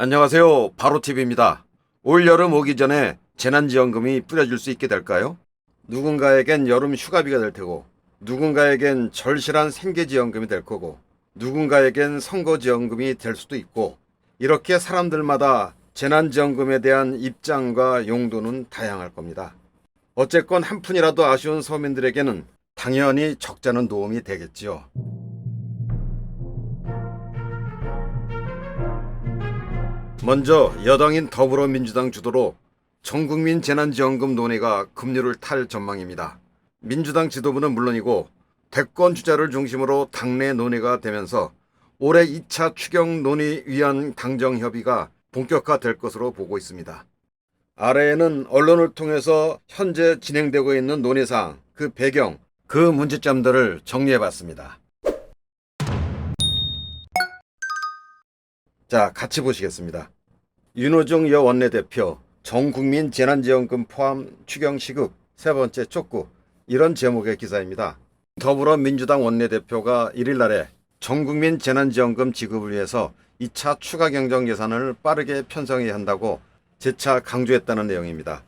안녕하세요. 바로TV입니다. 올여름 오기 전에 재난지원금이 뿌려질 수 있게 될까요? 누군가에겐 여름 휴가비가 될 테고, 누군가에겐 절실한 생계지원금이 될 거고, 누군가에겐 선거지원금이 될 수도 있고, 이렇게 사람들마다 재난지원금에 대한 입장과 용도는 다양할 겁니다. 어쨌건 한 푼이라도 아쉬운 서민들에게는 당연히 적잖은 도움이 되겠지요. 먼저 여당인 더불어민주당 주도로 전국민 재난지원금 논의가 급류를 탈 전망입니다. 민주당 지도부는 물론이고 대권 주자를 중심으로 당내 논의가 되면서 올해 2차 추경 논의 위한 당정 협의가 본격화될 것으로 보고 있습니다. 아래에는 언론을 통해서 현재 진행되고 있는 논의사항, 그 배경, 그 문제점들을 정리해봤습니다. 자, 같이 보시겠습니다. 윤호중 여 원내대표 전국민 재난지원금 포함 추경 시급 세 번째 촉구, 이런 제목의 기사입니다. 더불어민주당 원내대표가 1일 날에 전국민 재난지원금 지급을 위해서 2차 추가 경정 예산을 빠르게 편성해야 한다고 재차 강조했다는 내용입니다.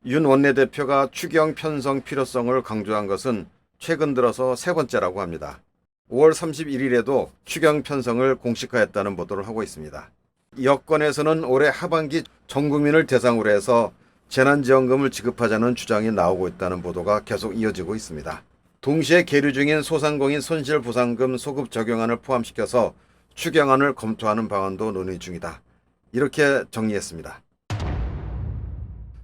윤 원내대표가 추경 편성 필요성을 강조한 것은 최근 들어서 세 번째라고 합니다. 5월 31일에도 추경 편성을 공식화했다는 보도를 하고 있습니다. 여권에서는 올해 하반기 전 국민을 대상으로 해서 재난지원금을 지급하자는 주장이 나오고 있다는 보도가 계속 이어지고 있습니다. 동시에 계류 중인 소상공인 손실보상금 소급 적용안을 포함시켜서 추경안을 검토하는 방안도 논의 중이다. 이렇게 정리했습니다.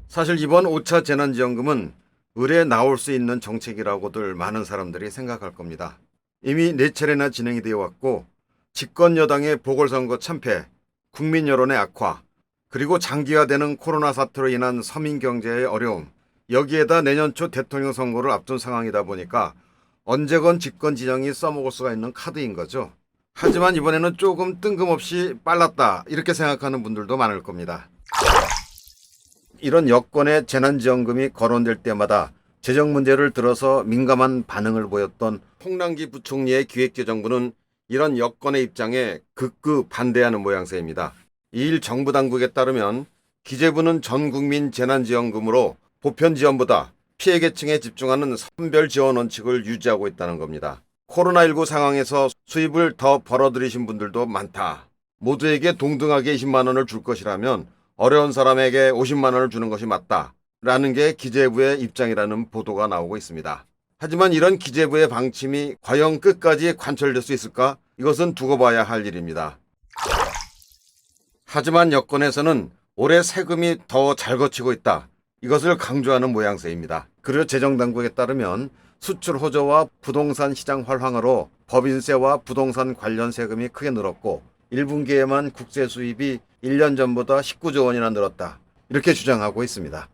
사실 이번 5차 재난지원금은 의뢰에 나올 수 있는 정책이라고들 많은 사람들이 생각할 겁니다. 이미 4차례나 진행이 되어 왔고 집권 여당의 보궐선거 참패, 국민 여론의 악화, 그리고 장기화되는 코로나 사태로 인한 서민 경제의 어려움, 여기에다 내년 초 대통령 선거를 앞둔 상황이다 보니까 언제건 집권 진영이 써먹을 수가 있는 카드인 거죠. 하지만 이번에는 조금 뜬금없이 빨랐다, 이렇게 생각하는 분들도 많을 겁니다. 이런 여권의 재난지원금이 거론될 때마다 재정 문제를 들어서 민감한 반응을 보였던 홍남기 부총리의 기획재정부는 이런 여권의 입장에 극구 반대하는 모양새입니다. 2일 정부 당국에 따르면 기재부는 전국민 재난지원금으로 보편지원보다 피해계층에 집중하는 선별지원 원칙을 유지하고 있다는 겁니다. 코로나19 상황에서 수입을 더 벌어들이신 분들도 많다. 모두에게 동등하게 20만 원을 줄 것이라면 어려운 사람에게 50만 원을 주는 것이 맞다. 라는 게 기재부의 입장이라는 보도가 나오고 있습니다. 하지만 이런 기재부의 방침이 과연 끝까지 관철될 수 있을까? 이것은 두고 봐야 할 일입니다. 하지만 여권에서는 올해 세금이 더 잘 거치고 있다, 이것을 강조하는 모양새입니다. 그리고 재정당국에 따르면 수출 호조와 부동산 시장 활황으로 법인세와 부동산 관련 세금이 크게 늘었고 1분기에만 국세 수입이 1년 전보다 19조 원이나 늘었다, 이렇게 주장하고 있습니다.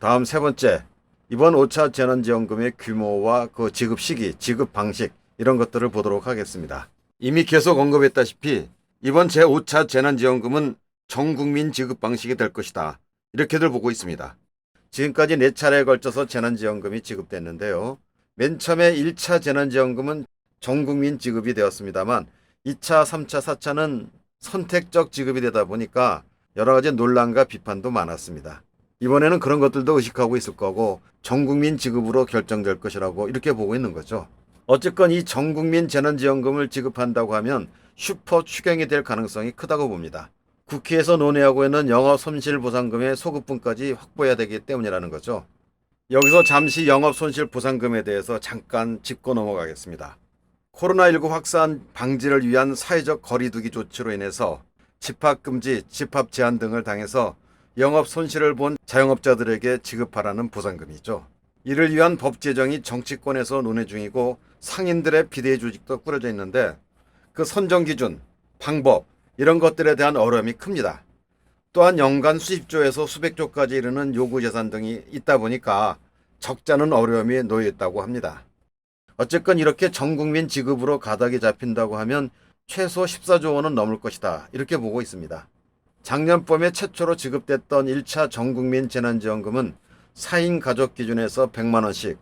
다음 세 번째, 이번 5차 재난지원금의 규모와 그 지급 시기, 지급 방식, 이런 것들을 보도록 하겠습니다. 이미 계속 언급했다시피 이번 제5차 재난지원금은 전국민 지급 방식이 될 것이다, 이렇게들 보고 있습니다. 지금까지 4차례에 걸쳐서 재난지원금이 지급됐는데요. 맨 처음에 1차 재난지원금은 전국민 지급이 되었습니다만 2차, 3차, 4차는 선택적 지급이 되다 보니까 여러 가지 논란과 비판도 많았습니다. 이번에는 그런 것들도 의식하고 있을 거고 전국민 지급으로 결정될 것이라고 이렇게 보고 있는 거죠. 어쨌건 이 전국민 재난지원금을 지급한다고 하면 슈퍼 추경이 될 가능성이 크다고 봅니다. 국회에서 논의하고 있는 영업손실보상금의 소급분까지 확보해야 되기 때문이라는 거죠. 여기서 잠시 영업손실보상금에 대해서 잠깐 짚고 넘어가겠습니다. 코로나19 확산 방지를 위한 사회적 거리두기 조치로 인해서 집합금지, 집합제한 등을 당해서 영업 손실을 본 자영업자들에게 지급하라는 보상금이죠. 이를 위한 법 제정이 정치권에서 논의 중이고 상인들의 비대위 조직도 꾸려져 있는데 그 선정 기준, 방법, 이런 것들에 대한 어려움이 큽니다. 또한 연간 수십조에서 수백조까지 이르는 요구 예산 등이 있다 보니까 적자는 어려움이 놓여 있다고 합니다. 어쨌건 이렇게 전국민 지급으로 가닥이 잡힌다고 하면 최소 14조 원은 넘을 것이다, 이렇게 보고 있습니다. 작년 봄에 최초로 지급됐던 1차 전국민 재난지원금은 4인 가족 기준에서 100만 원씩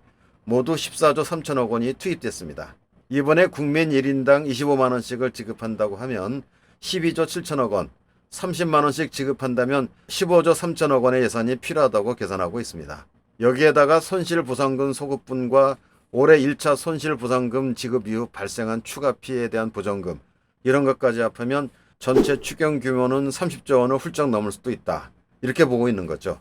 모두 14조 3천억 원이 투입됐습니다. 이번에 국민 1인당 25만 원씩을 지급한다고 하면 12조 7천억 원, 30만 원씩 지급한다면 15조 3천억 원의 예산이 필요하다고 계산하고 있습니다. 여기에다가 손실보상금 소급분과 올해 1차 손실보상금 지급 이후 발생한 추가 피해에 대한 보전금 이런 것까지 합하면 전체 추경 규모는 30조 원을 훌쩍 넘을 수도 있다. 이렇게 보고 있는 거죠.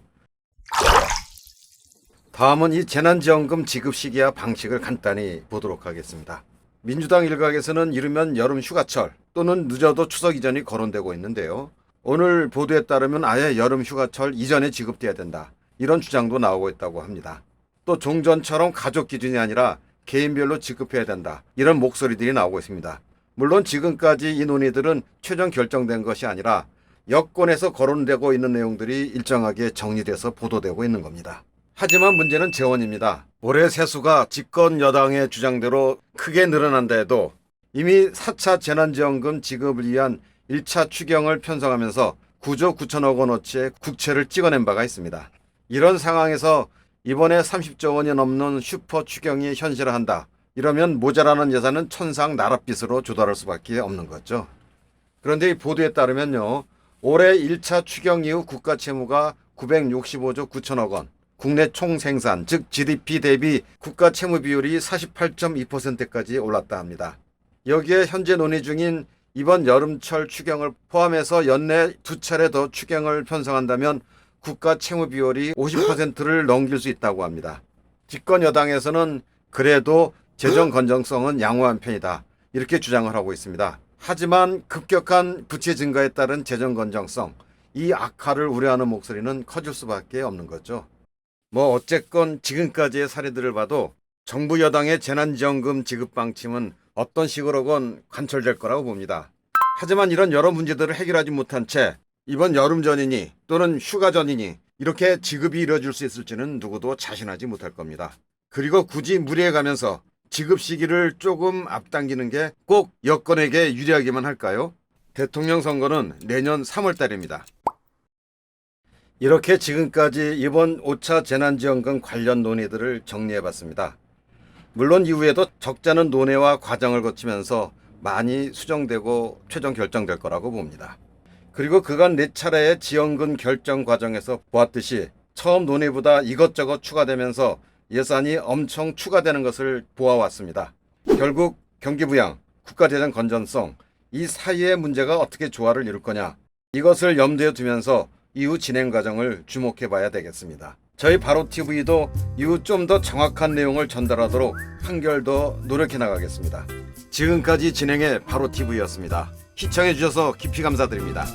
다음은 이 재난지원금 지급 시기와 방식을 간단히 보도록 하겠습니다. 민주당 일각에서는 이르면 여름 휴가철 또는 늦어도 추석 이전이 거론되고 있는데요. 오늘 보도에 따르면 아예 여름 휴가철 이전에 지급돼야 된다. 이런 주장도 나오고 있다고 합니다. 또 종전처럼 가족 기준이 아니라 개인별로 지급해야 된다. 이런 목소리들이 나오고 있습니다. 물론 지금까지 이 논의들은 최종 결정된 것이 아니라 여권에서 거론되고 있는 내용들이 일정하게 정리돼서 보도되고 있는 겁니다. 하지만 문제는 재원입니다. 올해 세수가 집권 여당의 주장대로 크게 늘어난다 해도 이미 4차 재난지원금 지급을 위한 1차 추경을 편성하면서 9조 9천억 원어치의 국채를 찍어낸 바가 있습니다. 이런 상황에서 이번에 30조 원이 넘는 슈퍼 추경이 현실화한다. 이러면 모자라는 예산은 천상 나랏빛으로 조달할 수밖에 없는 거죠. 그런데 이 보도에 따르면요. 올해 1차 추경 이후 국가 채무가 965조 9천억 원, 국내 총생산 즉 GDP 대비 국가 채무 비율이 48.2%까지 올랐다 합니다. 여기에 현재 논의 중인 이번 여름철 추경을 포함해서 연내 2차례 더 추경을 편성한다면 국가 채무 비율이 50%를 넘길 수 있다고 합니다. 집권 여당에서는 그래도 재정 건전성은 양호한 편이다. 이렇게 주장을 하고 있습니다. 하지만 급격한 부채 증가에 따른 재정 건전성, 이 악화를 우려하는 목소리는 커질 수밖에 없는 거죠. 어쨌건 지금까지의 사례들을 봐도 정부 여당의 재난지원금 지급 방침은 어떤 식으로건 관철될 거라고 봅니다. 하지만 이런 여러 문제들을 해결하지 못한 채 이번 여름 전이니 또는 휴가 전이니 이렇게 지급이 이루어질 수 있을지는 누구도 자신하지 못할 겁니다. 그리고 굳이 무리해가면서 지급 시기를 조금 앞당기는 게 꼭 여권에게 유리하기만 할까요? 대통령 선거는 내년 3월 달입니다. 이렇게 지금까지 이번 5차 재난지원금 관련 논의들을 정리해봤습니다. 물론 이후에도 적잖은 논의와 과정을 거치면서 많이 수정되고 최종 결정될 거라고 봅니다. 그리고 그간 4차례의 지원금 결정 과정에서 보았듯이 처음 논의보다 이것저것 추가되면서 예산이 엄청 추가되는 것을 보아왔습니다. 결국 경기부양, 국가재정 건전성 이 사이의 문제가 어떻게 조화를 이룰 거냐 이것을 염두에 두면서 이후 진행 과정을 주목해 봐야 되겠습니다. 저희 바로TV도 이후 좀 더 정확한 내용을 전달하도록 한결 더 노력해 나가겠습니다. 지금까지 진행의 바로TV였습니다. 시청해 주셔서 깊이 감사드립니다.